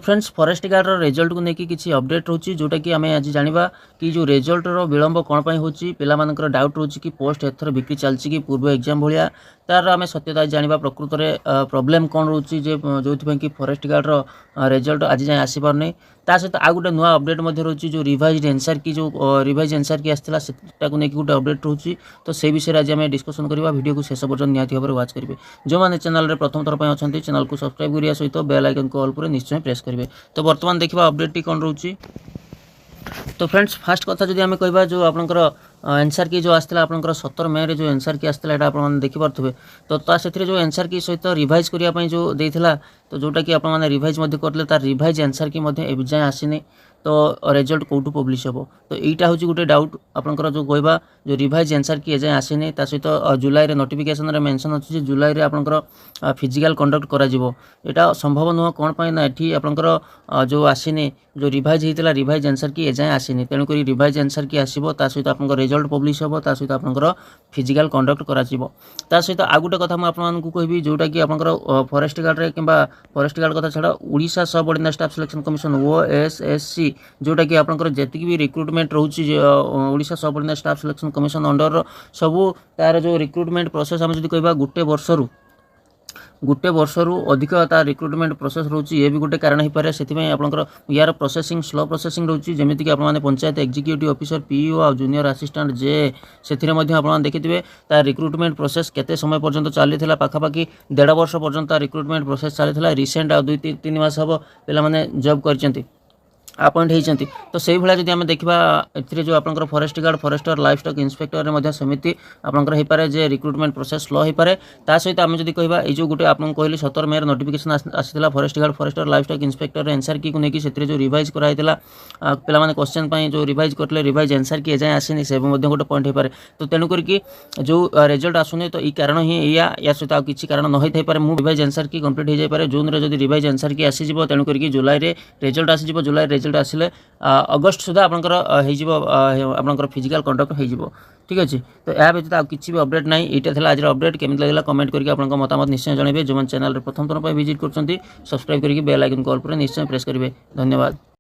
Friends forest guard result को लेकिन किसी अपडेट रोचे जोटा कि आम आज जाना कि जो रिजल्ट विलंब कौन पर होकर डाउट रोचे कि पोस्ट एथर बिक्री चलती कि पूर्व एग्जाम भाया तार आम सत्यता जाना प्रकृत में प्रोब्लेम कौन रोचे जो कि फॉरेस्ट गार्ड रिजल्ट आज जाए आसपारनी ता सहित आउ गोटे नुआ अपडेट रोचे जो रिवाइज एनसर की जो रिवाइज एनसर की आसाला से नहीं गोटे अपडेट रोचे तो से विषय आज आम डिस्कसन करवा वीडियो को शेष पर्यटन निहाती भाव वाच करेंगे जो मैंने चैनल में प्रथम थर पर अच्छा चैनल को सब्सक्राइब करने सहित बेल आइकन को ऑल पर निश्चय प्रेस करेंगे। तो बर्तमान देखा अपडेट टी कौन रोचे। तो फ्रेंड्स फास्ट कथा जो आम कह जो आपंकर एनसर की जो आसाला आप 17 मे रे जो एनसर की आसाला यहाँ आप देखिपे तो से जो एनसर की सहित रिवाइज करने जो देता तो जोटा कि आपने रिवाइज करते तार रिवाइज एनसर की जाए आसनी तो रिजल्ट कौटू पब्लिश हम तो यहाँ हूँ गोटे डाउट आपंकर जो कहवा जो रिवाइज एनसर की एजाए आसनी सहित जुलाई रे नोटिफिकेशन मेंशन अच्छी जुलाई रे आपंकर फिजिकल कंडक्ट करा संभव नुह कौन पाई ना ये आपंकर जो आसनी जो रिवाइज होता रिवाइज एनसर की एजाए आसनी तेणुक रिवाइज एनसर की आसो सहित आप रिजल्ट पब्लिश हम सहित आपंकर फिजिकल कंडक्ट करा सहित आ गोटे कथा मुझे कहबी जोटा कि आपंकर फॉरेस्ट गार्ड रे कि फॉरेस्ट गार्ड कथा छाड़ा Odisha subordinate staff selection commission OSSC जोटा कि आपंकर जी भी रिक्रुटमेंट रोचे Odisha subordinate staff selection commission under सबू तार जो रिक्रुटमेंट प्रोसेस आम जो कहवा गोटे वर्षरू अधिक तार रिक्रुटमेंट प्रोसेस रोचे ये भी गोटे कारण हो पाए से आपंकर यार प्रोसेसिंग स्लो प्रोसेसिंग रोचे जमीक आप पंचायत एग्जीक्यूटिव ऑफिसर PO और जूनियर असिस्टेंट जे से देखिए तार रिक्रुटमेंट प्रोसेस केते समय पर्यंत चली पाखापाखि 1.5 वर्ष पर्यंत रिक्रुटमेंट प्रोसेस चली रिसेंट आ 2-3 मास हम पे जॉब कर अपॉइंट होती तो से भाया जब आम देखा ए जो आप forest guard forester life stock inspector सेमती आपंकर हो पाए जे रिक्रुटमेंट प्रोसेस स्लो हो पाए ता सहित आम जब कह ये गोटे आपको कहली 17 मे नोटिफिकेशन आसाला forest guard forester life stock inspector एनसर की लेकिन जो रिवाइज कराइला पे क्वेश्चन जो रिवाइज करते रिवाइज एनसर की एजाए आसनी से गोटे पॉइंट हो पाए तो तेणुक जो रिजल्ट आसुनी तो ये कारण ही या सहित आउ किसी कारण न होता है रिवाइज एनसर की कंप्लीट हो जाए जून में जब रिवाइज एनसर की आसीज तेणुक जुलाई में रिजल्ट आसीज जुलाई रिजल्ट आसिले अगस्ट सुधा आपंकर आपंकर फिजिकल कंडक्ट हो ठीक अच्छे। तो यह व्यतीत आ किसी भी अपडेट ना यहाँ आज अपडेट केमी लगे कमेंट करके आपको मतामत निश्चय जनइबे जो चैनल प्रथम थर पर विजिट कर सब्सक्राइब करके बेल आइकन कॉल पर निश्चय प्रेस करेंगे। धन्यवाद।